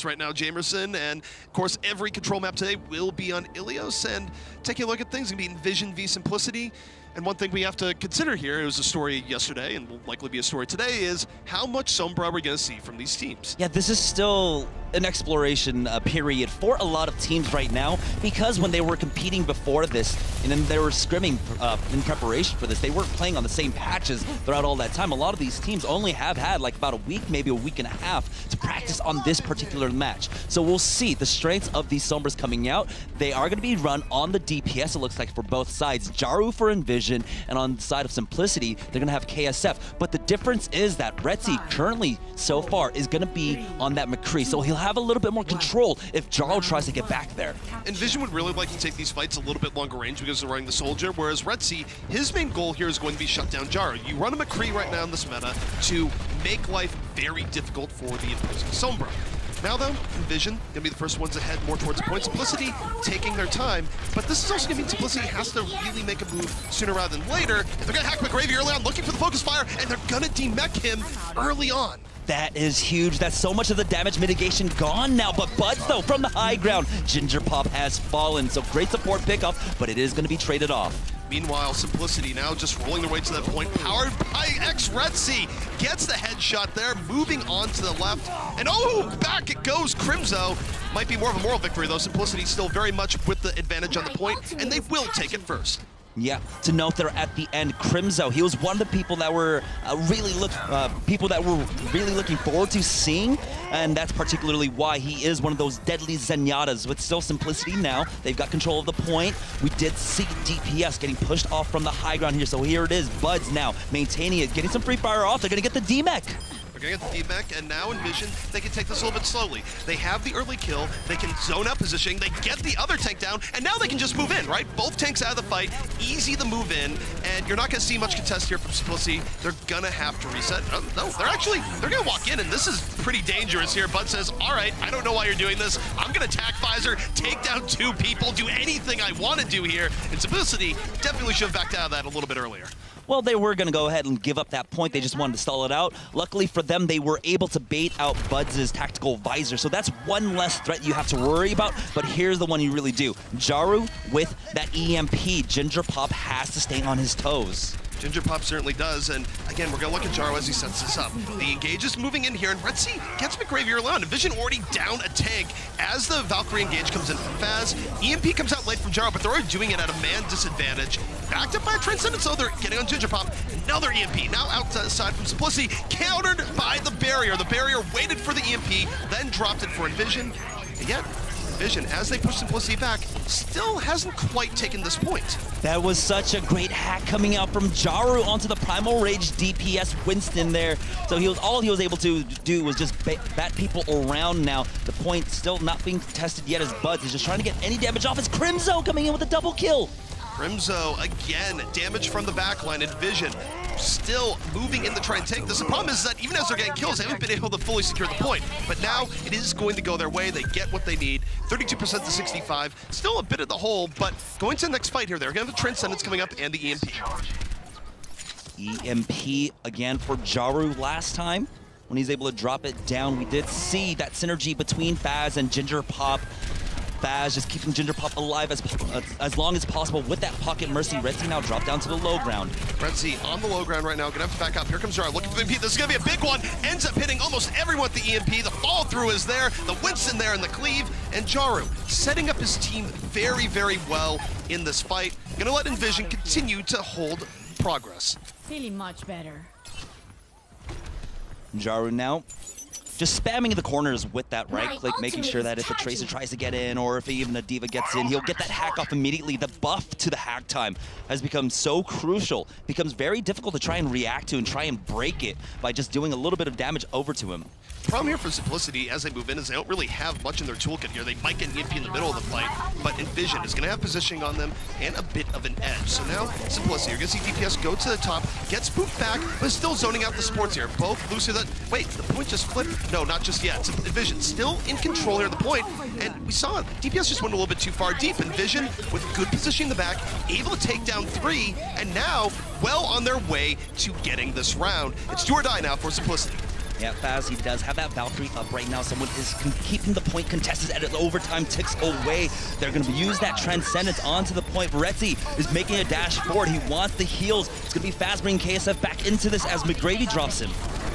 right now, Jamerson, and of course every control map today will be on Ilios, and taking a look at things, it's going to be EnVision v Simplicity. And one thing we have to consider here, it was a story yesterday and will likely be a story today, is how much Sombra are we going to see from these teams? Yeah, this is still an exploration period for a lot of teams right now, because when they were competing before this and then they were scrimming in preparation for this, they weren't playing on the same patches throughout all that time. A lot of these teams only have had like about a week, maybe a week and a half to practice on this particular match. So we'll see the strengths of these Sombras coming out. They are going to be run on the DPS, it looks like, for both sides. Jaru for EnVision, and on the side of Simplicity, they're going to have KSF. But the difference is that Retzi currently, so far, is going to be on that McCree, so he'll have a little bit more control if Jaru tries to get back there. EnVision would really like to take these fights a little bit longer range because they're running the Soldier, whereas Retzi, his main goal here is going to be shut down Jaru. You run a McCree right now in this meta to make life very difficult for the opposing Sombra. Now though, EnVision going to be the first ones to head more towards the point. Simplicity taking their time, but this is also going to mean Simplicity has to really make a move sooner rather than later. If they're going to hack McGravy early on, looking for the focus fire, and they're going to demech him early on. That is huge. That's so much of the damage mitigation gone now. But Buds, though, from the high ground, Ginger Pop has fallen. So great support pickup, but it is going to be traded off. Meanwhile, Simplicity now just rolling their way to that point, powered by Retzi. Gets the headshot there, moving on to the left. And oh, back it goes, Crimzo. Might be more of a moral victory, though. Simplicity still very much with the advantage on the point, and they will take it first. Yeah, to note there at the end, Crimzo, he was one of the people that were really looking forward to seeing, and that's particularly why he is one of those deadly Zenyatas. With still Simplicity now, they've got control of the point. We did see DPS getting pushed off from the high ground here, so here it is. Buds now maintaining it, getting some free fire off. They're going to get the DMech. They're going to get the DMech, and now EnVision, they can take this a little bit slowly. They have the early kill, they can zone out positioning, they get the other tank down, and now they can just move in, right? Both tanks out of the fight, easy to move in, and you're not going to see much contest here from Simplicity. They're going to have to reset. Oh, no, they're going to walk in, and this is pretty dangerous here. Bud says, all right, I don't know why you're doing this. I'm going to attack Visor, take down two people, do anything I want to do here. And Simplicity definitely should have backed out of that a little bit earlier. Well, they were going to go ahead and give up that point. They just wanted to stall it out. Luckily for them, they were able to bait out Buds' tactical visor. So that's one less threat you have to worry about. But here's the one you really do. Jaru with that EMP. Ginger Pop has to stay on his toes. Ginger Pop certainly does, and again, we're going to look at Jaru as he sets this up. The engage is moving in here, and Retzi gets McGravy early on. EnVision already down a tank as the Valkyrie engage comes in from Faz. EMP comes out late from Jaru, but they're already doing it at a man disadvantage. Backed up by a Transcendence, so they're getting on Ginger Pop. Another EMP, now outside from Simplicity, countered by the barrier. The barrier waited for the EMP, then dropped it for EnVision. Again, EnVision, as they push Simplicity back, still hasn't quite taken this point. That was such a great hack coming out from Jaru onto the Primal Rage DPS Winston there. So all he was able to do was just bat people around now. The point still not being contested yet as Buds. He's just trying to get any damage off. It's Crimzo coming in with a double kill. Crimzo, again, damage from the backline. EnVision still moving in to try and take this. The problem is that even as they're getting kills, they haven't been able to fully secure the point. But now it is going to go their way. They get what they need. 32% to 65. Still a bit of the hole, but going to the next fight here, they're going to have the Transcendence coming up and the EMP. EMP again for Jaru last time. When he's able to drop it down, we did see that synergy between Faz and Ginger Pop. Faz just keeping Ginger Pop alive as long as possible with that pocket mercy. Retzi now dropped down to the low ground. Retzi on the low ground right now, gonna have to back up. Here comes Jaru looking for the EMP. This is gonna be a big one. Ends up hitting almost everyone with the EMP. The follow through is there, the Winston there in the cleave, and Jaru setting up his team very, very well in this fight. Gonna let EnVision continue to hold progress. Feeling much better. Jaru now just spamming the corners with that right click, making sure that if a Tracer tries to get in or if even a Diva gets in, he'll get that hack off immediately. The buff to the hack time has become so crucial. It becomes very difficult to try and react to and try and break it by just doing a little bit of damage over to him. Problem here for Simplicity as they move in is they don't really have much in their toolkit here. They might get an EMP in the middle of the fight, but EnVision is going to have positioning on them and a bit of an edge. So now, Simplicity, you're going to see DPS go to the top, get spooked back, but still zoning out the supports here. Both lose that. Wait, the point just flipped? No, not just yet. EnVision still in control here at the point, and we saw DPS just went a little bit too far deep. EnVision with good positioning in the back, able to take down 3, and now well on their way to getting this round. It's do or die now for Simplicity. Yeah, Faz, he does have that Valkyrie up right now. Someone is keeping the point contested as overtime ticks away. They're going to use that Transcendence onto the point. Retzi is making a dash forward. He wants the heals. It's going to be Faz bringing KSF back into this as McGravy drops him.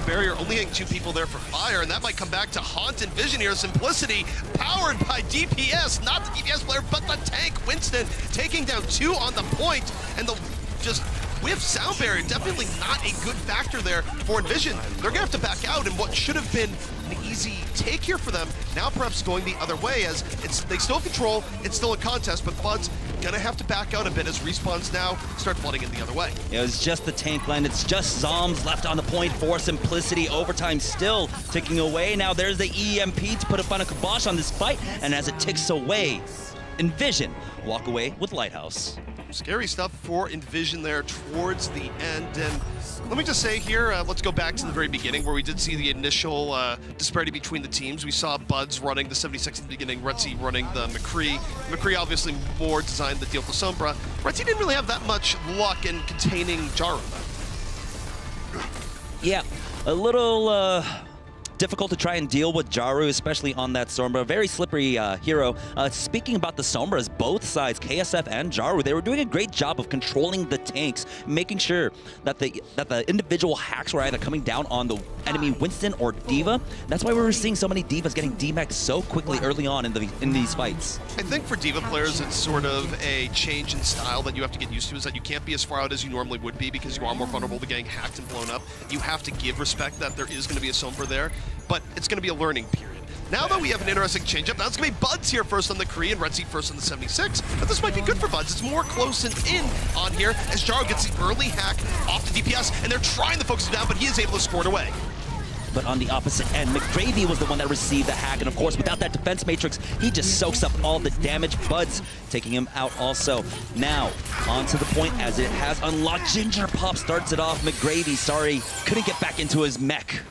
Barrier only hitting 2 people there for fire, and that might come back to haunt EnVision here. Simplicity powered by DPS, not the DPS player, but the tank. Winston taking down 2 on the point, and the just whiff sound barrier, definitely not a good factor there for EnVision. They're gonna have to back out in what should have been an easy take here for them. Now perhaps going the other way as they still control, it's still a contest, but Bud's gonna have to back out a bit as respawns now start flooding in the other way. It was just the tank line. It's just Zombs left on the point for Simplicity. Overtime still ticking away. Now there's the EMP to put up on a kibosh on this fight, and as it ticks away, EnVision walk away with Lighthouse. Scary stuff for EnVision there towards the end. And let me just say here, let's go back to the very beginning where we did see the initial disparity between the teams. We saw Buds running the 76 at the beginning, Retzi running the McCree. McCree obviously more designed the deal for Sombra. Retzi didn't really have that much luck in containing Jaru. Yeah, a little difficult to try and deal with Jaru, especially on that Sombra. Very slippery hero. Speaking about the Sombras, both sides, KSF and Jaru, they were doing a great job of controlling the tanks, making sure that the individual hacks were either coming down on the enemy Winston or D.Va. That's why we were seeing so many D.Vas getting demexed so quickly early on in these fights. I think for D.Va players, it's sort of a change in style that you have to get used to, is that you can't be as far out as you normally would be because you are more vulnerable to getting hacked and blown up. You have to give respect that there is going to be a Sombra there, but it's going to be a learning period. Now that we have an interesting change-up, now it's going to be Buds here first on the Kree and Retzi first on the 76, but this might be good for Buds. It's more close and in on here as Jaru gets the early hack off the DPS, and they're trying to focus him down, but he is able to score it away. But on the opposite end, McGravy was the one that received the hack, and of course, without that defense matrix, he just soaks up all the damage. Buds taking him out also. Now, onto the point as it has unlocked. Ginger Pop starts it off. McGravy, sorry, couldn't get back into his mech.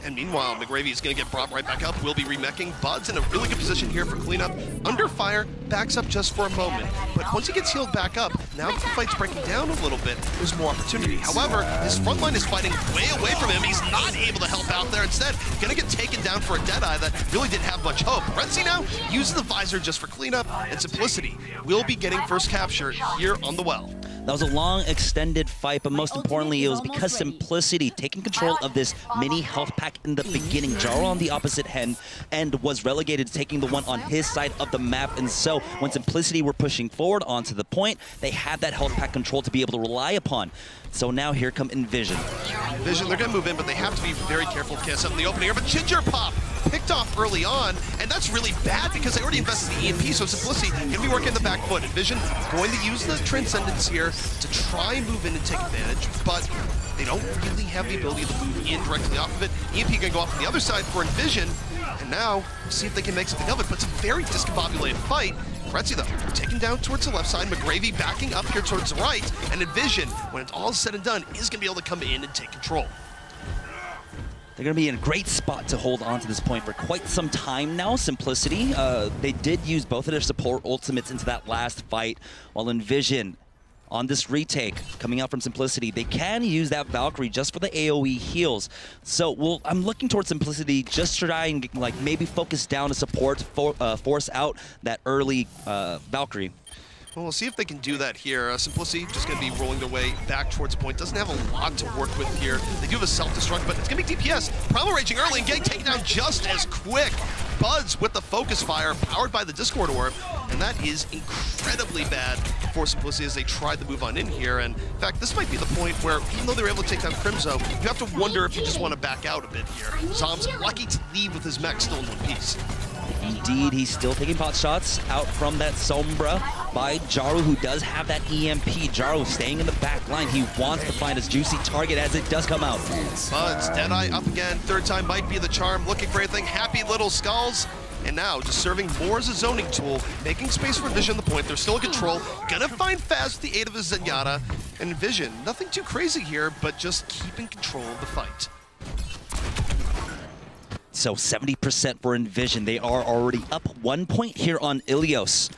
And meanwhile, McGravy is going to get brought right back up. Will be remeching. Bud's in a really good position here for cleanup. Under fire, backs up just for a moment. But once he gets healed back up, now that the fight's breaking down a little bit, there's more opportunity. However, his front line is fighting way away from him. He's not able to help out there. Instead, going to get taken down for a Deadeye that really didn't have much hope. Retzi now uses the visor just for cleanup, and Simplicity will be getting first capture here on the well. That was a long, extended fight, but most importantly, it was because Simplicity taking control of this mini health pack in the beginning. Jaru on the opposite end was relegated to taking the one on his side of the map, and so when Simplicity were pushing forward onto the point, they had that health pack control to be able to rely upon. So now here come EnVision. EnVision, they're going to move in, but they have to be very careful of KSF in the opening here. But Ginger Pop picked off early on, and that's really bad because they already invested in the EMP, so Simplicity going to be working the back foot. EnVision going to use the Transcendence here to try and move in and take advantage, but they don't really have the ability to move in directly off of it. EMP going to go off on the other side for EnVision, and now see if they can make something of it, but it's a very discombobulated fight. Retzi, though, taken down towards the left side, McGravy backing up here towards the right, and EnVision, when it's all said and done, is going to be able to come in and take control. They're going to be in a great spot to hold on to this point for quite some time now. Simplicity, they did use both of their support ultimates into that last fight, while EnVision, on this retake coming out from Simplicity, they can use that Valkyrie just for the AoE heals. So I'm looking towards Simplicity just to try and maybe focus down to support, force out that early Valkyrie. Well, we'll see if they can do that here. Simplicity just going to be rolling their way back towards the point. Doesn't have a lot to work with here. They do have a self-destruct, but it's going to be DPS. Primal raging early and getting taken down just as quick. Buds with the focus fire powered by the Discord Orb, and that is incredibly bad for Simplicity as they tried to move on in here. And in fact, this might be the point where, even though they were able to take down Crimzo, you have to wonder if you just want to back out a bit here. Zom's lucky to leave with his mech still in one piece. Indeed, he's still taking pot shots out from that Sombra by Jaru, who does have that EMP. Jaru staying in the back line. He wants to find his juicy target as it does come out. Buds, Deadeye up again. Third time might be the charm. Looking for anything. Happy little skulls. And now just serving more as a zoning tool, making space for EnVision on the point. They're still in control. Gonna find Faz with the aid of his Zenyatta. And EnVision, nothing too crazy here, but just keeping control of the fight. So 70% for EnVision. They are already up 1 point here on Ilios.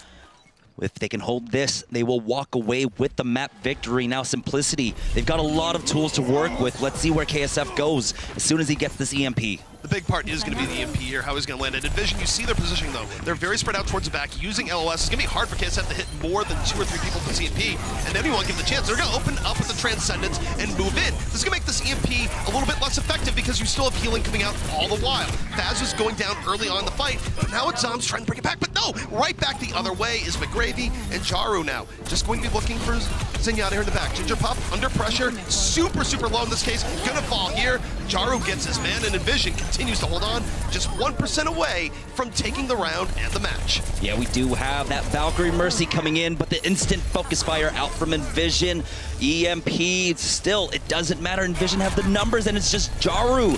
If they can hold this, they will walk away with the map victory. Now, Simplicity, they've got a lot of tools to work with. Let's see where KSF goes as soon as he gets this EMP. The big part is going to be the EMP here, how he's going to land it. EnVision, you see their positioning, though. They're very spread out towards the back, using LOS. It's going to be hard for KSF to hit more than 2 or 3 people with this EMP, and then we won't give them the chance. They're going to open up with the Transcendence and move in. This is going to make this EMP a little bit less effective because you still have healing coming out all the while. Faz was going down early on in the fight, but now it's Zom's trying to bring it back. But no, right back the other way is McGravy and Jaru now. Just going to be looking for Zenyatta here in the back. Ginger Pup under pressure, super, super low in this case. Going to fall here. Jaru gets his man, and EnVision continues to hold on, just 1% away from taking the round and the match. Yeah, we do have that Valkyrie Mercy coming in, but the instant focus fire out from EnVision. EMP, still, it doesn't matter. EnVision have the numbers, and it's just Jaru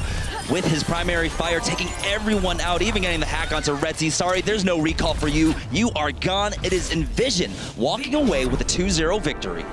with his primary fire, taking everyone out, even getting the hack onto Retzi. Sorry, there's no recall for you. You are gone. It is EnVision walking away with a 2-0 victory.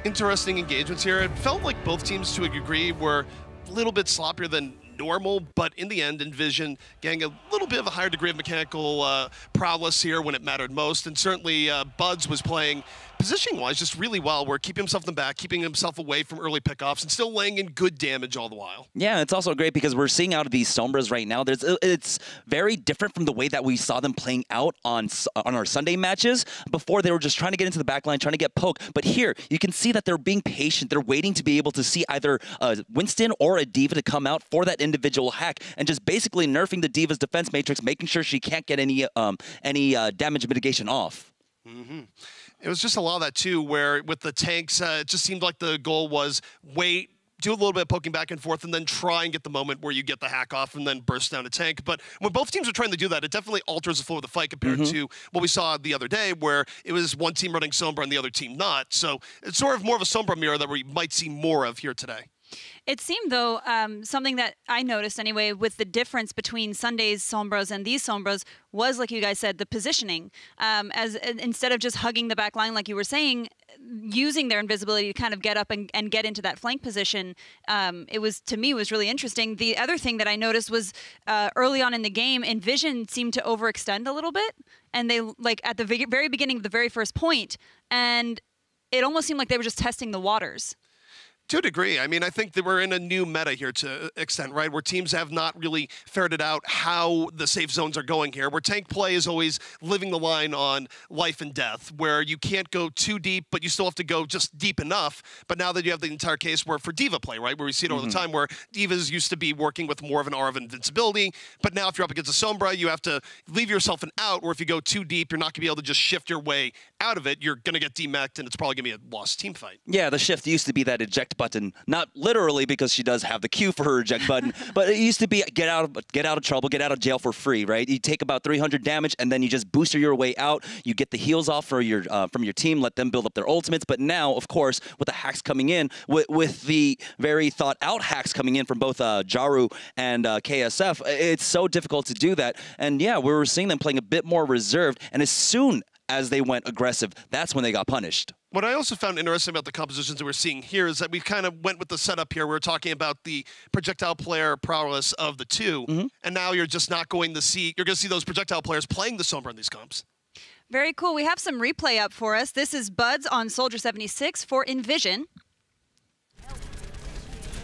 Interesting engagements here. It felt like both teams, to a degree, were a little bit sloppier than normal, but in the end, EnVision getting a little bit of a higher degree of mechanical prowess here when it mattered most, and certainly Buds was playing positioning-wise just really well, where keeping himself in the back, keeping himself away from early pickoffs, and still laying in good damage all the while. Yeah, it's also great because we're seeing out of these Sombras right now, it's very different from the way that we saw them playing out on our Sunday matches. Before, they were just trying to get into the back line, trying to get poked, but here, you can see that they're being patient. They're waiting to be able to see either Winston or a D.Va to come out for that individual hack, and just basically nerfing the D.Va's defense matrix, making sure she can't get any damage mitigation off. It was just a lot of that, too, where with the tanks, it just seemed like the goal was wait, do a little bit of poking back and forth, and then try and get the moment where you get the hack off and then burst down a tank. But when both teams are trying to do that, it definitely alters the flow of the fight compared to what we saw the other day, where it was one team running Sombra and the other team not. So it's sort of more of a Sombra mirror that we might see more of here today. It seemed, though, something that I noticed anyway, with the difference between Sunday's Sombras and these Sombras was, like you guys said, the positioning. As instead of just hugging the back line, like you were saying, using their invisibility to kind of get up and get into that flank position, it was, to me, was really interesting. The other thing that I noticed was early on in the game, EnVision seemed to overextend a little bit, and they, like, at the very beginning of the very first point, and it almost seemed like they were just testing the waters. To a degree. I mean, I think that we're in a new meta here to extent, right? Where teams have not really ferreted out how the safe zones are going here, where tank play is always living the line on life and death, where you can't go too deep, but you still have to go just deep enough. But now that you have the entire case where for D.Va play, right? Where we see it all the time, where D.Vas used to be working with more of an aura of invincibility, but now if you're up against a Sombra, you have to leave yourself an out, where if you go too deep, you're not going to be able to just shift your way out of it. You're going to get demeched, and it's probably going to be a lost team fight. Yeah, the shift used to be that eject button, not literally because she does have the Q for her eject button, but it used to be get out of trouble, get out of jail for free, right? You take about 300 damage and then you just booster your way out. You get the heals off for your from your team, let them build up their ultimates. But now, of course, with the hacks coming in, with the very thought out hacks coming in from both Jaru and KSF, it's so difficult to do that. And yeah, we were seeing them playing a bit more reserved, and as soon as they went aggressive, that's when they got punished. What I also found interesting about the compositions that we're seeing here is that we kind of went with the setup here. We're talking about the projectile player prowess of the two, and now you're just not going to see, you're going to see those projectile players playing the Sombra in these comps. Very cool. We have some replay up for us. This is Buds on Soldier 76 for EnVision.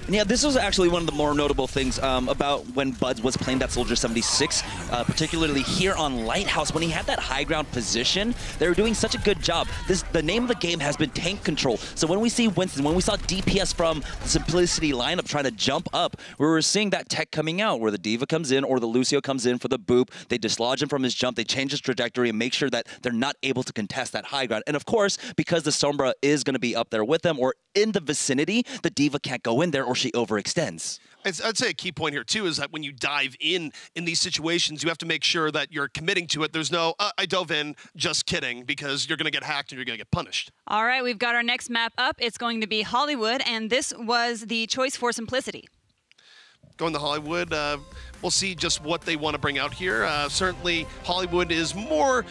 And yeah, this was actually one of the more notable things about when Buds was playing that Soldier 76, particularly here on Lighthouse. When he had that high ground position, they were doing such a good job. The name of the game has been tank control. So when we see Winston, when we saw DPS from the Simplicity lineup trying to jump up, we were seeing that tech coming out where the D.Va comes in or the Lucio comes in for the boop. They dislodge him from his jump. They change his trajectory and make sure that they're not able to contest that high ground. And of course, because the Sombra is going to be up there with them or in the vicinity, the D.Va can't go in there or she overextends. I'd say a key point here, too, is that when you dive in these situations, you have to make sure that you're committing to it. There's no, I dove in, just kidding, because you're going to get hacked and you're going to get punished. All right, we've got our next map up. It's going to be Hollywood, and this was the choice for Simplicity. Going to Hollywood, we'll see just what they want to bring out here. Certainly, Hollywood is more...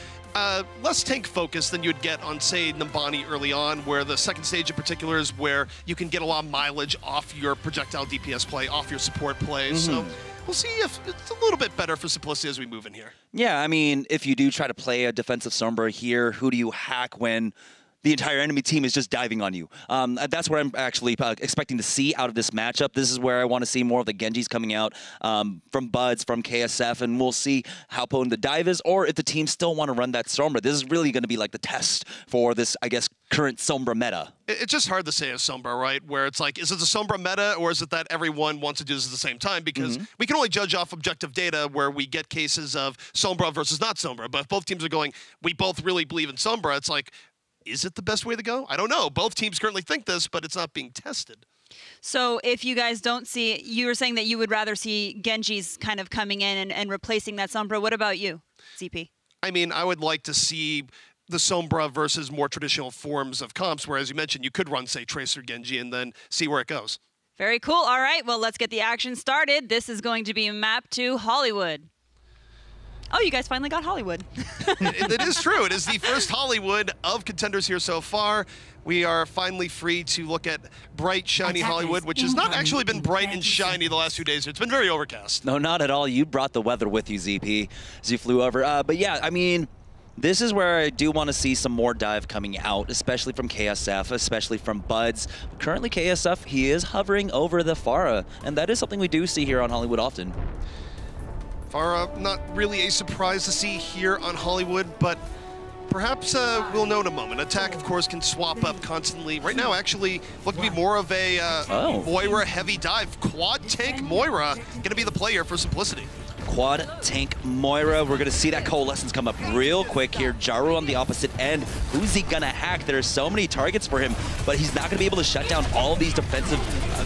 less tank focused than you'd get on, say, Nambani early on, where the second stage in particular is where you can get a lot of mileage off your projectile DPS play, off your support play. So we'll see if it's a little bit better for Simplicity as we move in here. Yeah, I mean, if you do try to play a defensive Sombra here, who do you hack when the entire enemy team is just diving on you? That's what I'm actually expecting to see out of this matchup. This is where I want to see more of the Genjis coming out from Buds, from KSF, and we'll see how potent the dive is, or if the team still want to run that Sombra. This is really going to be like the test for this, I guess, current Sombra meta. It's just hard to say a Sombra, right? Where it's like, is it a Sombra meta, or is it that everyone wants to do this at the same time? Because we can only judge off objective data where we get cases of Sombra versus not Sombra. But if both teams are going, we both really believe in Sombra, it's like, is it the best way to go? I don't know. Both teams currently think this, but it's not being tested. So if you guys don't see, you were saying that you would rather see Genjis kind of coming in and replacing that Sombra. What about you, CP? I mean, I would like to see the Sombra versus more traditional forms of comps, where, as you mentioned, you could run, say, Tracer Genji and then see where it goes. Very cool. All right, well, let's get the action started. This is going to be mapped to Hollywood. Oh, you guys finally got Hollywood. It is true. It is the first Hollywood of Contenders here so far. We are finally free to look at bright, shiny Hollywood, which has not actually been bright and shiny the last few days. It's been very overcast. No, not at all. You brought the weather with you, ZP, as you flew over. But yeah, I mean, this is where I do want to see some more dive coming out, especially from KSF, especially from Buds. Currently, KSF, he is hovering over the Pharah, and that is something we do see here on Hollywood often. Pharah, not really a surprise to see here on Hollywood, but perhaps we'll know in a moment. Attack, of course, can swap up constantly. Right now, actually, look to be more of a Moira heavy dive. Quad tank Moira going to be the player for Simplicity. Quad tank Moira. We're going to see that coalescence come up real quick here. Jaru on the opposite end. Who's he going to hack? There are so many targets for him, but he's not going to be able to shut down all of these defensive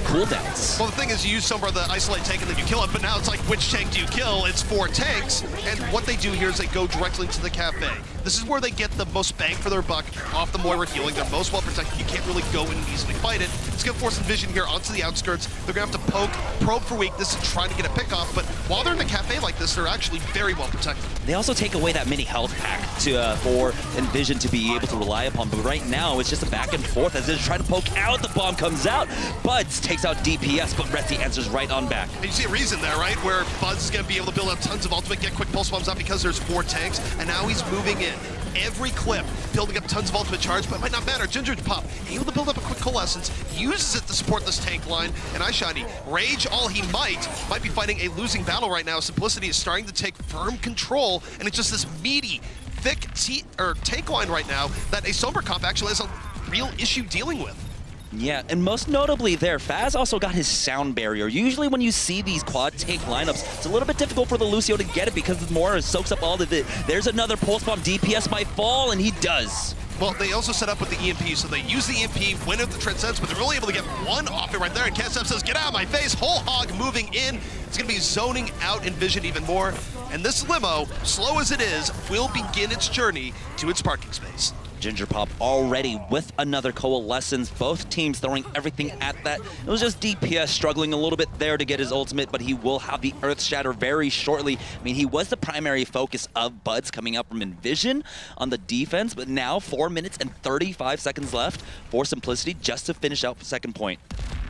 cooldowns. Well, the thing is, you use Sombra the isolate tank and then you kill it, but now it's like, which tank do you kill? It's 4 tanks, and what they do here is they go directly into the cafe. This is where they get the most bang for their buck off the Moira healing. They're most well protected. You can't really go in and easily fight it. It's going to force EnVision here onto the outskirts. They're going to have to poke, probe for weakness, and try to get a pick off, but while they're in the cafe like this, they're actually very well protected. They also take away that mini health pack for EnVision to be able to rely upon, but right now it's just a back and forth as they try to poke out. The bomb comes out. Buds takes out DPS, but Retzi answers right on back. And you see a reason there, right? Where Buds is going to be able to build up tons of ultimate, get quick pulse bombs out because there's 4 tanks, and now he's moving in. Every clip, building up tons of ultimate charge, but it might not matter. Ginger Pop, able to build up a quick coalescence, uses it to support this tank line, and iShiny, rage all he might be fighting a losing battle right now. Simplicity is starting to take firm control, and it's just this meaty, thick tank line right now that a Sombra comp actually has a real issue dealing with. Yeah, and most notably there, Faz also got his sound barrier. Usually when you see these quad tank lineups, it's a little bit difficult for the Lucio to get it because the Moira soaks up all of it. There's another pulse bomb. DPS might fall, and he does. Well, they also set up with the EMP, so they use the EMP, win at the Transcends, but they're only able to get one off it right there, and KSF says, get out of my face, whole hog moving in. It's going to be zoning out EnVision even more, and this limo, slow as it is, will begin its journey to its parking space. Ginger Pop already with another coalescence. Both teams throwing everything at that. It was just DPS struggling a little bit there to get his ultimate, but he will have the Earth Shatter very shortly. I mean, he was the primary focus of Buds coming up from EnVision on the defense, but now 4 minutes and 35 seconds left for Simplicity just to finish out the second point.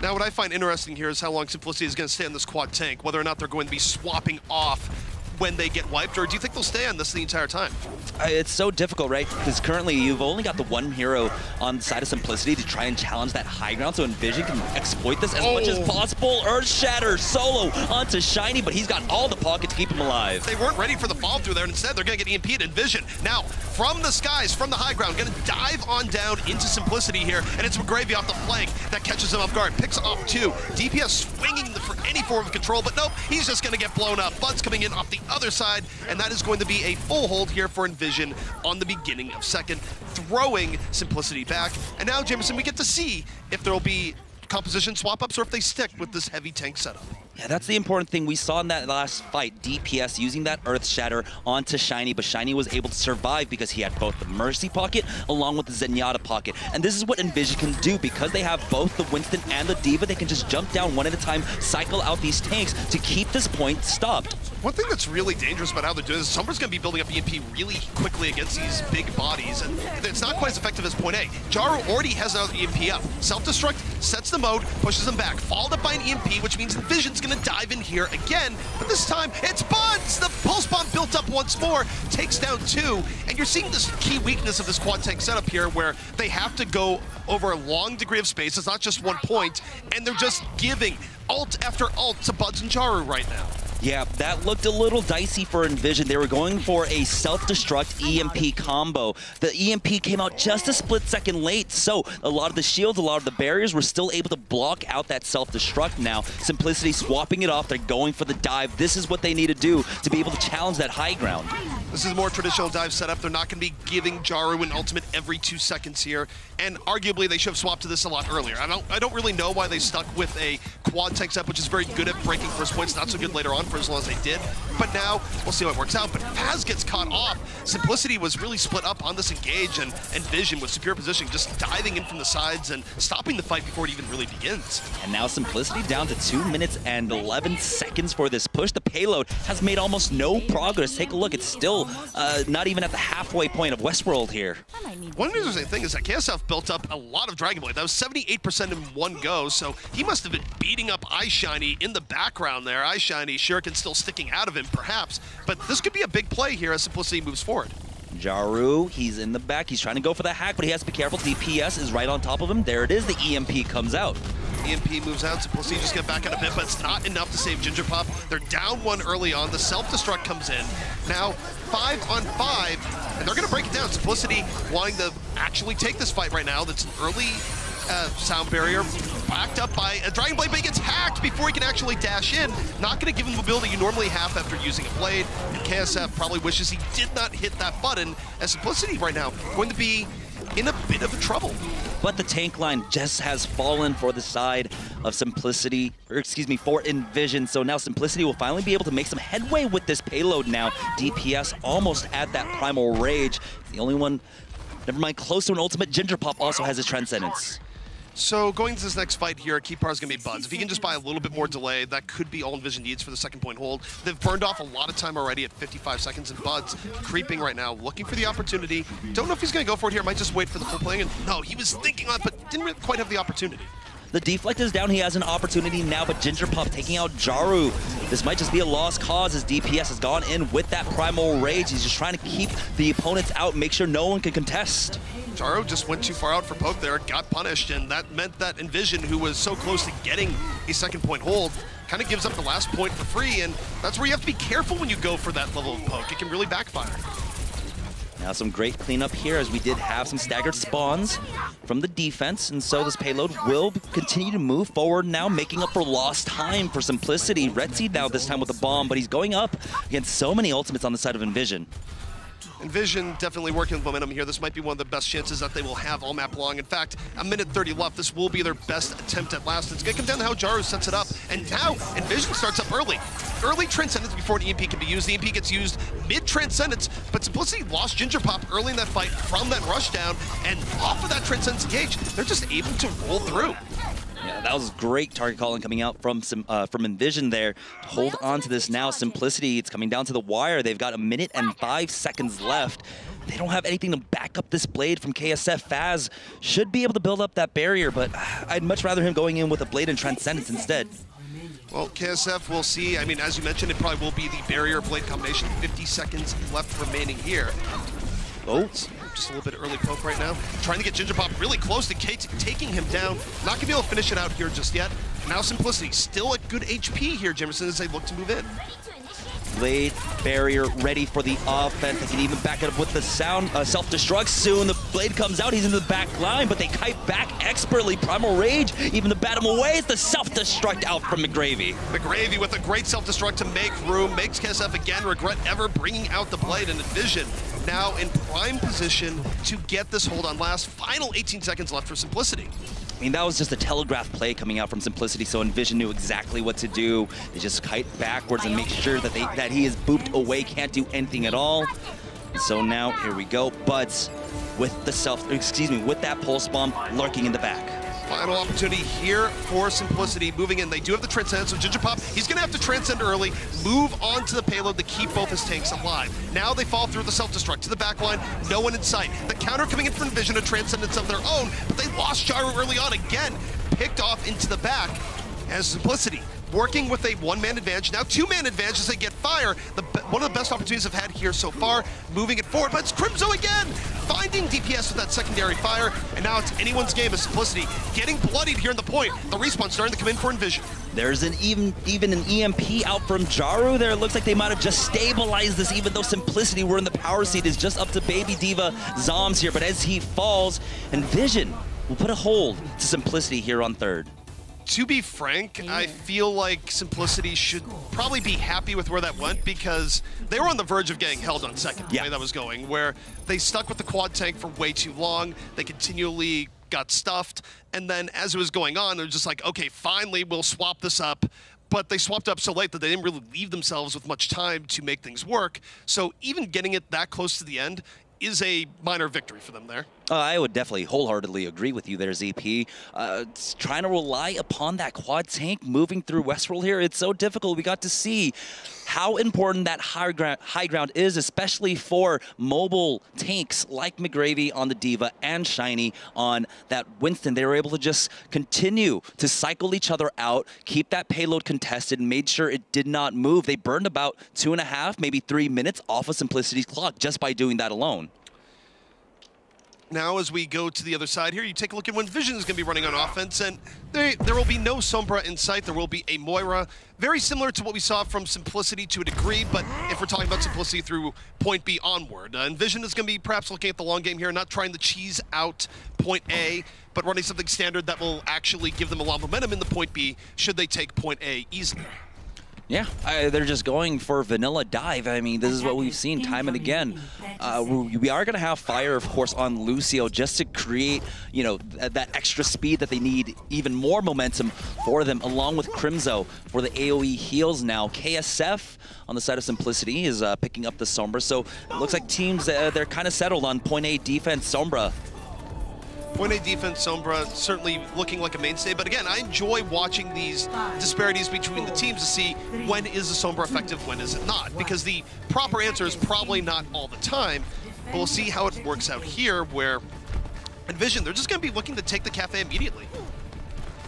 Now, what I find interesting here is how long Simplicity is going to stay on this quad tank, whether or not they're going to be swapping off when they get wiped, or do you think they'll stay on this the entire time? It's so difficult, right? Because currently you've only got the one hero on the side of Simplicity to try and challenge that high ground, so EnVision can exploit this as much as possible. Earth Shatter solo onto Shiny, but he's got all the pocket to keep him alive. They weren't ready for the follow through there, and instead they're going to get EMP'd. EnVision now from the skies, from the high ground, going to dive on down into Simplicity here, and it's McGravy off the flank that catches him off guard, picks off 2. DPS swinging for any form of control, but nope, he's just going to get blown up. Bud's coming in off the other side, and that is going to be a full hold here for EnVision on the beginning of second, throwing Simplicity back. And now, Jamerson, we get to see if there will be composition swap-ups or if they stick with this heavy tank setup. Yeah, that's the important thing. We saw in that last fight, DPS using that Earth Shatter onto Shiny, but Shiny was able to survive because he had both the Mercy pocket along with the Zenyatta pocket. And this is what EnVision can do because they have both the Winston and the D.Va. They can just jump down one at a time, cycle out these tanks to keep this point stopped. One thing that's really dangerous about how they're doing this is Sombra's going to be building up EMP really quickly against these big bodies, and it's not quite as effective as point A. Jaru already has another EMP up. Self-destruct, sets the mode, pushes them back, followed up by an EMP, which means EnVision's going to dive in here again, but this time it's Buds! The pulse bomb built up once more, takes down 2, and you're seeing this key weakness of this quad tank setup here where they have to go over a long degree of space. It's not just 1 point, and they're just giving ult after ult to Buds and Jaru right now. Yeah, that looked a little dicey for EnVision. They were going for a self-destruct EMP combo. The EMP came out just a split second late, so a lot of the shields, a lot of the barriers were still able to block out that self-destruct now. Simplicity swapping it off, they're going for the dive. This is what they need to do to be able to challenge that high ground. This is a more traditional dive setup. They're not going to be giving Jaru an ultimate every 2 seconds here, and arguably they should have swapped to this a lot earlier. I don't really know why they stuck with a quad tank setup, which is very good at breaking first points, not so good later on for as long as they did. But now we'll see how it works out. But Faz gets caught off. Simplicity was really split up on this engage, and EnVision with superior positioning, just diving in from the sides and stopping the fight before it even really begins. And now Simplicity down to 2 minutes and 11 seconds for this push. The payload has made almost no progress. Take a look, it's still not even at the halfway point of Westworld here. One interesting thing is that KSF built up a lot of Dragon Blade. That was 78% in one go, so he must have been beating up iShiny in the background there. iShiny, Shuriken still sticking out of him, perhaps, but this could be a big play here as Simplicity moves forward. Jaru, he's in the back. He's trying to go for the hack, but he has to be careful. DPS is right on top of him. There it is. The EMP comes out. EMP moves out, Simplicity just get back out a bit, but it's not enough to save Ginger Pop. They're down 1 early on. The self-destruct comes in. Now 5 on 5, and they're going to break it down. Simplicity wanting to actually take this fight right now. That's an early sound barrier backed up by a Dragon Blade, but he gets hacked before he can actually dash in. Not going to give him the mobility you normally have after using a blade, and KSF probably wishes he did not hit that button, as Simplicity right now going to be in a bit of trouble. But the tank line just has fallen for the side of Simplicity, or excuse me, for EnVision. So now Simplicity will finally be able to make some headway with this payload now. DPS almost at that primal rage. The only one, never mind, close to an ultimate. Ginger Pop also has his Transcendence. So going to this next fight here, key part is going to be Buds. If he can just buy a little bit more delay, that could be all EnVision needs for the second point hold. They've burned off a lot of time already at 55 seconds, and Buds creeping right now, looking for the opportunity. Don't know if he's going to go for it here. Might just wait for the full playing. And no, he was thinking on it, but didn't really quite have the opportunity. The deflect is down. He has an opportunity now, but Ginger Pop taking out Jaru. This might just be a lost cause as DPS has gone in with that primal rage. He's just trying to keep the opponents out, make sure no one can contest. Jaru just went too far out for poke there, got punished, and that meant that EnVision, who was so close to getting a second point hold, kind of gives up the last point for free, and that's where you have to be careful when you go for that level of poke. It can really backfire. Now some great cleanup here, as we did have some staggered spawns from the defense, and so this payload will continue to move forward now, making up for lost time for Simplicity. Retzi now this time with the bomb, but he's going up against so many ultimates on the side of EnVision. EnVision definitely working with momentum here. This might be one of the best chances that they will have all map long. In fact, a minute 30 left. This will be their best attempt at last. It's going to come down to how Jaru sets it up. And now EnVision starts up early. Early Transcendence before an EMP can be used. The EMP gets used mid-Transcendence, but Simplicity lost Ginger Pop early in that fight from that rushdown, and off of that Transcendence engage, they're just able to roll through. Yeah, that was great target calling coming out from EnVision there. To hold on to this now, Simplicity, it's coming down to the wire. They've got 1 minute and 5 seconds left. They don't have anything to back up this blade from KSF. Faz should be able to build up that barrier, but I'd much rather him going in with a blade and Transcendence instead. Well, KSF, we'll see. I mean, as you mentioned, it probably will be the barrier blade combination. 50 seconds left remaining here. Oh, just a little bit early poke right now. Trying to get Ginger Pop really close to Kate, taking him down. Not going to be able to finish it out here just yet. Now Simplicity still at good HP here, Jamerson, as they look to move in. Blade barrier ready for the offense. They can even back it up with the sound self-destruct soon. The blade comes out, he's in the back line, but they kite back expertly. Primal Rage, even to bat him away. It's the self-destruct out from McGravy. McGravy with a great self-destruct to make room, makes KSF again regret ever bringing out the blade, and EnVision now in prime position to get this hold on last. Final 18 seconds left for Simplicity. I mean, that was just a telegraph play coming out from Simplicity, so EnVision knew exactly what to do. They just kite backwards and make sure that that he is booped away, can't do anything at all. So now, here we go, Buds with the with that pulse bomb lurking in the back. Final opportunity here for Simplicity moving in. They do have the Transcend, so Ginger Pop, he's going to have to Transcend early, move on to the payload to keep both his tanks alive. Now they fall through the self-destruct to the back line, no one in sight. The counter coming in from EnVision, a Transcendence of their own, but they lost Jaru early on again, picked off into the back as Simplicity working with a one-man advantage, now two-man advantage as they get fire. One of the best opportunities I've had here so far, moving it forward, but it's Crimzo again, finding DPS with that secondary fire, and now it's anyone's game of Simplicity, getting bloodied here in the point. The respawn starting to come in for EnVision. There's even an EMP out from Jaru there. It looks like they might have just stabilized this, even though Simplicity were in the power seat. Is just up to Baby Diva Zoms here, but as he falls, EnVision will put a hold to Simplicity here on third. To be frank, I feel like Simplicity should probably be happy with where that went because they were on the verge of getting held on second, the way that was going, where they stuck with the quad tank for way too long. They continually got stuffed, and then as it was going on, they're just like, okay, finally, we'll swap this up. But they swapped up so late that they didn't really leave themselves with much time to make things work. So even getting it that close to the end is a minor victory for them there. I would definitely wholeheartedly agree with you there, ZP. Trying to rely upon that quad tank moving through Westworld here, it's so difficult. We got to see how important that high ground is, especially for mobile tanks like McGravy on the Diva and Shiny on that Winston. They were able to just continue to cycle each other out, keep that payload contested, and made sure it did not move. They burned about 2.5, maybe 3 minutes off of Simplicity's clock just by doing that alone. Now, as we go to the other side here, you take a look at when Vision is going to be running on offense, and there will be no Sombra in sight. There will be a Moira, very similar to what we saw from Simplicity to a degree, but if we're talking about Simplicity through point B onward. And Vision is going to be perhaps looking at the long game here, not trying to cheese out point A, but running something standard that will actually give them a lot of momentum in the point B should they take point A easily. Yeah, they're just going for vanilla dive. I mean, this is what we've seen time and again. We are going to have fire, of course, on Lucio just to create, you know, that extra speed that they need, even more momentum for them, along with Crimzo for the AoE heals now. KSF on the side of Simplicity is picking up the Sombra, so it looks like teams, they're kind of settled on point A defense Sombra. Point A defense, Sombra certainly looking like a mainstay, but again, I enjoy watching these disparities between the teams to see when is the Sombra effective, when is it not, because the proper answer is probably not all the time, but we'll see how it works out here, where EnVision, they're just going to be looking to take the cafe immediately.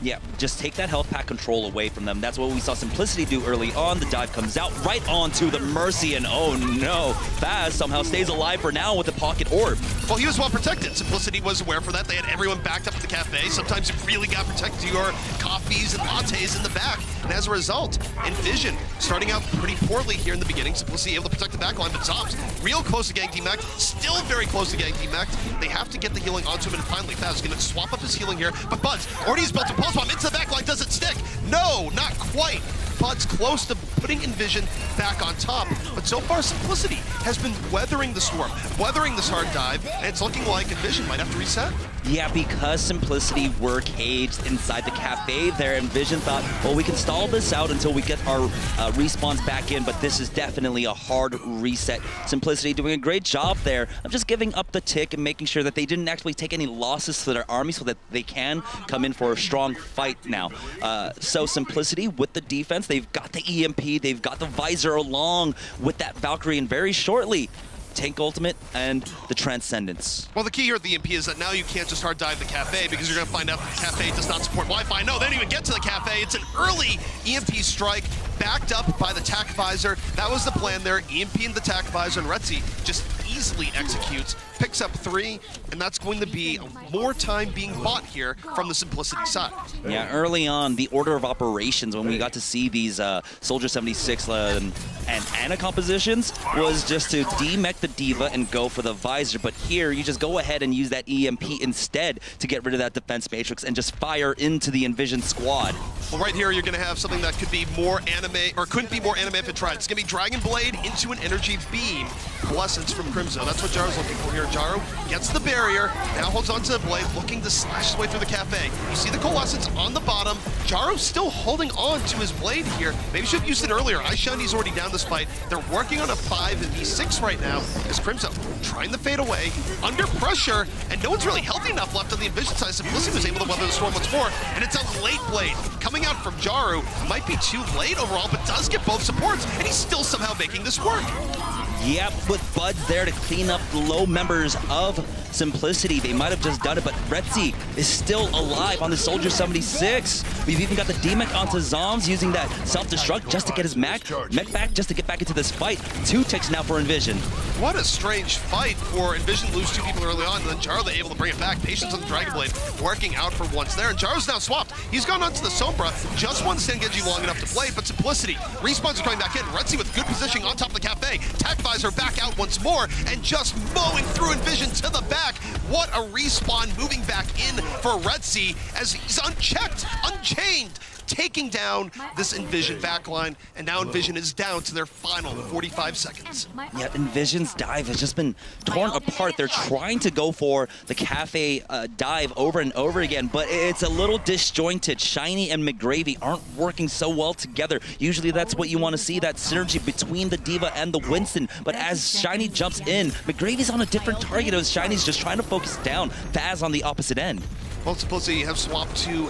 Yeah, just take that health pack control away from them. That's what we saw Simplicity do early on. The dive comes out right onto the Mercy, and oh no, Faz somehow stays alive for now with the pocket orb. Well, he was well protected. Simplicity was aware for that. They had everyone backed up at the cafe. Sometimes you really got protected to your coffees and lattes in the back. And as a result, EnVision starting out pretty poorly here in the beginning. Simplicity able to protect the back line, but Zoms real close to getting DMAC'd, still very close to getting DMAC'd. They have to get the healing onto him, and finally Faz is going to swap up his healing here. But Buds already has built a pulse bomb into the back line. Does it stick? No, not quite. Bud's close to putting EnVision back on top, but so far Simplicity has been weathering the storm, weathering this hard dive, and it's looking like EnVision might have to reset. Yeah, because Simplicity were caged inside the cafe there, EnVision thought, well, we can stall this out until we get our respawns back in, but this is definitely a hard reset. Simplicity doing a great job there of just giving up the tick and making sure that they didn't actually take any losses to their army so that they can come in for a strong fight now. So Simplicity with the defense, they've got the EMP, they've got the visor along with that Valkyrie, and very shortly, Tank Ultimate and the Transcendence. Well, the key here at the EMP is that now you can't just hard dive the cafe because you're going to find out the cafe does not support Wi-Fi. No, they didn't even get to the cafe. It's an early EMP strike backed up by the TAC visor. That was the plan there. EMP in the TAC visor, and Retzi just easily executes, picks up 3, and that's going to be more time being bought here from the Simplicity side. Yeah, early on, the order of operations when we got to see these Soldier 76 and Ana compositions was just to demech the Diva and go for the visor, but here you just go ahead and use that EMP instead to get rid of that defense matrix and just fire into the EnVision squad. Well, right here you're going to have something that could be more anime, or couldn't be more anime if it tried. It's going to be Dragon Blade into an energy beam. Coalescence from Crimzo. That's what Jaro's looking for here. Jaro gets the barrier, now holds onto the blade, looking to slash his way through the cafe. You see the Coalescence on the bottom. Jaro's still holding on to his blade here. Maybe should have used it earlier. Ishani's already down this fight. They're working on a 5v6 right now as Crimzo trying to fade away, under pressure, and no one's really healthy enough left on the EnVision side. Simplicity was able to weather the storm once more, and it's a late blade coming out from Jaru. Might be too late overall, but does get both supports, and he's still somehow making this work. Yep, with Buds there to clean up the low members of Simplicity. They might have just done it, but Retzi is still alive on the Soldier 76. We've even got the D-Mech onto Zoms using that self-destruct just to get his mech back, just to get back into this fight. 2 ticks now for EnVision. What a strange fight for EnVision to lose 2 people early on, and then Jaro able to bring it back. Patience on the Dragon Blade working out for once there, and Jaro's now swapped. He's gone onto the Sombra, just one Stengenji long enough to play, but Simplicity. Respawns are coming back in. Retzi with good positioning on top of the cafe. Tac Visor back out once more, and just mowing through EnVision to the back. What a respawn moving back in for Retzi as he's unchecked, unchained, taking down this EnVision backline, and now EnVision is down to their final 45 seconds. Yeah, EnVision's dive has just been torn apart. They're trying to go for the cafe dive over and over again, but it's a little disjointed. Shiny and McGravy aren't working so well together. Usually that's what you want to see, that synergy between the D.Va and the Winston, but as Shiny jumps in, McGravy's on a different target as Shiny's just trying to focus down. Faz on the opposite end. Well, Simplicity have swapped to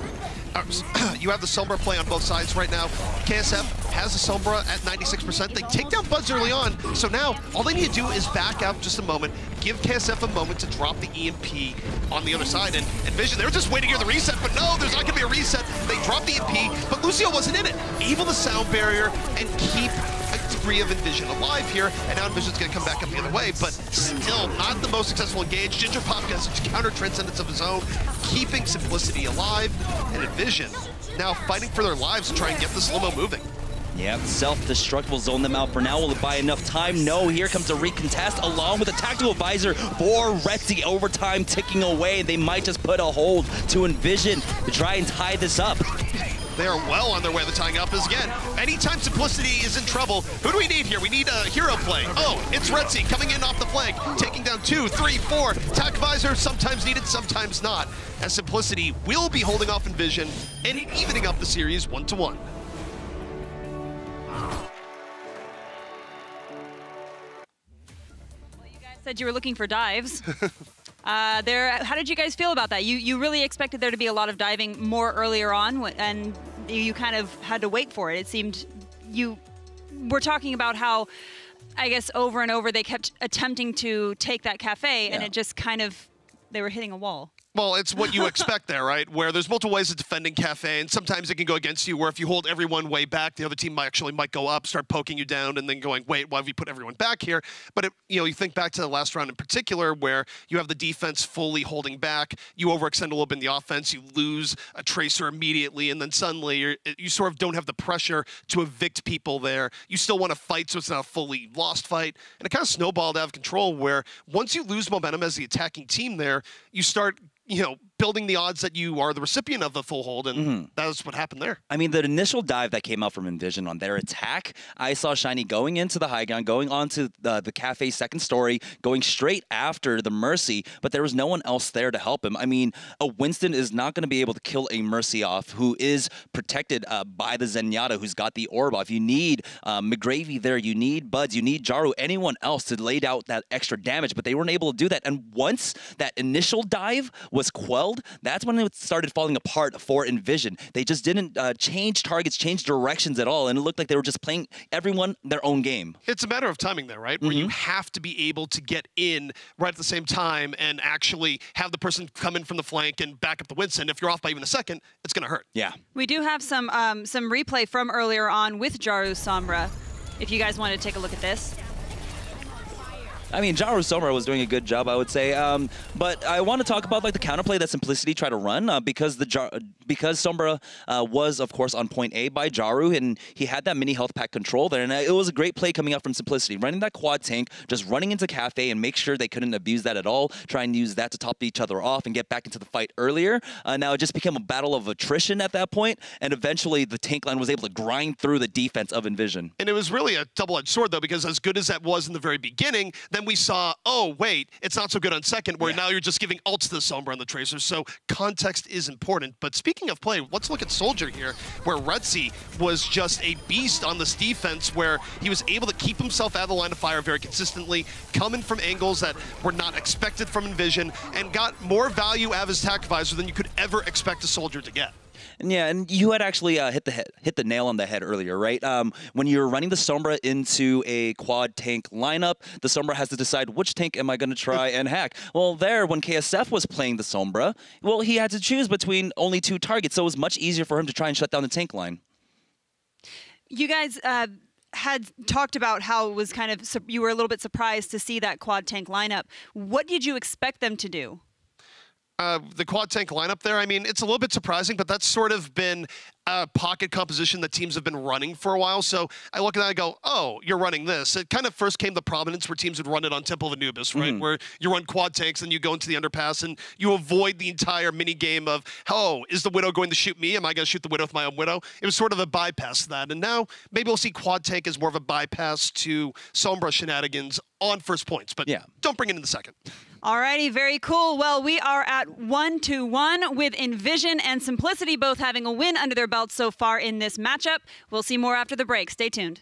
you have the Sombra play on both sides right now. KSF has the Sombra at 96%. They take down Buds early on, so now all they need to do is back out just a moment, give KSF a moment to drop the EMP on the other side. And EnVision, they were just waiting to hear the reset, but no, there's not going to be a reset. They dropped the EMP, but Lucio wasn't in it. Able to sound barrier and keep a degree of EnVision alive here, and now EnVision's going to come back up the other way, but still not the most successful engage. Ginger Pop has such counter transcendence of his own, keeping Simplicity alive, and EnVision now fighting for their lives to try and get this limo moving. Yeah, self-destruct will zone them out for now. Will it buy enough time? No, here comes a recontest along with a tactical visor for Retzi. Overtime ticking away. They might just put a hold to EnVision to try and tie this up. They are well on their way to tying up, as again, anytime Simplicity is in trouble, who do we need here? We need a hero play. Oh, it's Retzi coming in off the flank, taking down 2, 3, 4. Tac Visor sometimes needed, sometimes not, as Simplicity will be holding off EnVision and evening up the series 1-1. Said you were looking for dives. How did you guys feel about that? You really expected there to be a lot of diving more earlier on, and you kind of had to wait for it. It seemed you were talking about how, I guess, over and over they kept attempting to take that cafe, and it just kind of, they were hitting a wall. Well, it's what you expect there, right? Where there's multiple ways of defending Cafe, and sometimes it can go against you, where if you hold everyone way back, the other team might go up, start poking you down, and then going, wait, why have you put everyone back here? But, you think back to the last round in particular, where you have the defense fully holding back, you overextend a little bit in the offense, you lose a Tracer immediately, and then suddenly you sort of don't have the pressure to evict people there. You still want to fight, so it's not a fully lost fight. And it kind of snowballed out of control, where once you lose momentum as the attacking team there, you start building the odds that you are the recipient of the full hold, and that's what happened there. I mean, the initial dive that came out from EnVision on their attack, I saw Shiny going into the high ground, going onto the cafe's second story, going straight after the Mercy, but there was no one else there to help him. I mean, a Winston is not going to be able to kill a Mercy off who is protected by the Zenyatta, who's got the orb off. You need McGravy there, you need Buds, you need Jaro, anyone else to lay out that extra damage, but they weren't able to do that. And once that initial dive was quelled, that's when it started falling apart for EnVision. They just didn't change targets, change directions at all, and it looked like they were just playing everyone their own game. It's a matter of timing there, right? Where you have to be able to get in right at the same time and actually have the person come in from the flank and back up the Winston. If you're off by even a second, it's going to hurt. Yeah. We do have some replay from earlier on with Jaru Sombra, if you guys want to take a look at this. I mean, Jaru Sombra was doing a good job, I would say. But I want to talk about the counterplay that Simplicity tried to run because Sombra was, of course, on point A by Jaru, and he had that mini health pack control there. And it was a great play coming out from Simplicity, running that quad tank, just running into Cafe and make sure they couldn't abuse that at all, try and use that to top each other off and get back into the fight earlier. Now it just became a battle of attrition at that point, and eventually the tank line was able to grind through the defense of EnVision. And it was really a double-edged sword, though, because as good as that was in the very beginning, then we saw, oh, wait, it's not so good on second, where now you're just giving ults to the Sombra and the Tracer, so context is important. But speaking of play, let's look at Soldier here, where Retzi was just a beast on this defense, where he was able to keep himself out of the line of fire very consistently, coming from angles that were not expected from EnVision, and got more value out of his Tac Visor than you could ever expect a Soldier to get. And yeah, and you had actually hit the nail on the head earlier, right? When you're running the Sombra into a quad tank lineup, the Sombra has to decide which tank am I going to try and hack. Well, there, when KSF was playing the Sombra, well, he had to choose between only 2 targets, so it was much easier for him to try and shut down the tank line. You guys had talked about how it was kind of, you were a little bit surprised to see that quad tank lineup. What did you expect them to do? The quad tank lineup there, I mean, it's a little bit surprising, but that's sort of been a pocket composition that teams have been running for a while. So I look at that and go, oh, you're running this. It kind of first came to prominence where teams would run it on Temple of Anubis, right? Where you run quad tanks and you go into the underpass and you avoid the entire mini game of, oh, is the Widow going to shoot me? Am I going to shoot the Widow with my own Widow? It was sort of a bypass to that. And now maybe we'll see quad tank as more of a bypass to Sombra shenanigans on first points, but yeah, don't bring it in the second. Alrighty, very cool. Well, we are at 1-1 with EnVision and Simplicity both having a win under their belts so far in this matchup. We'll see more after the break. Stay tuned.